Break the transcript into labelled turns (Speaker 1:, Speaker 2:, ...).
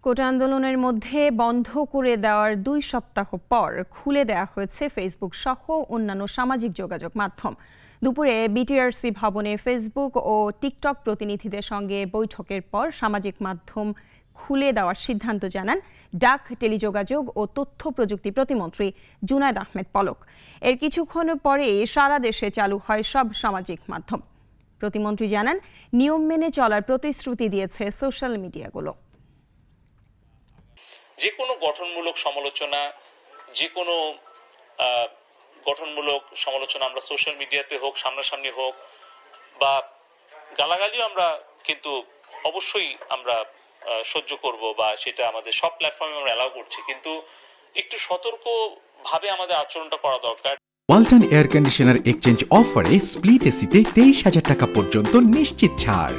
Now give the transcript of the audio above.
Speaker 1: কোটা আন্দোলনের মধ্যে বন্ধ করে দেওয়ার ২ সপ্তাহ পর খুলে দেওয়া হয়েছে ফেসবুক সহ অন্যান্য সামাজিক যোগাযোগ মাধ্যম। দুপুরে বিটিআরসি ভবনে ফেসবুক ও টিকটক প্রতিনিধিদের সঙ্গে বৈঠকের পর সামাজিক মাধ্যম খুলে দেওয়ার সিদ্ধান্ত জানান ডাক, টেলিযোগাযোগ ও তথ্য প্রযুক্তি প্রতিমন্ত্রী জুনায়েদ আহমেদ পলক। এর কিছুক্ষণ পরে সারা দেশে চালু হয় সব সামাজিক মাধ্যম। প্রতিমন্ত্রী জানান, নিয়ম মেনে চলার প্রতিশ্রুতি দিয়েছে সোশ্যাল মিডিয়াগুলো।
Speaker 2: যে কোনো গঠনমূলক সমালোচনা আমরা সোশ্যাল মিডিয়াতে হোক, সামনাসামনি হোক বা গালাগালিও আমরা কিন্তু অবশ্যই আমরা সহ্য করব, বা সেটা আমাদের সব প্ল্যাটফর্মে আমরা অ্যালাউ করছি, কিন্তু একটু সতর্কভাবে আমাদের আচরণটা করা দরকার।
Speaker 3: ওয়ালটন এয়ার কন্ডিশনার এক্সচেঞ্জ অফারে স্প্লিট এসিতে 23,000 টাকা পর্যন্ত নিশ্চিত ছাড়।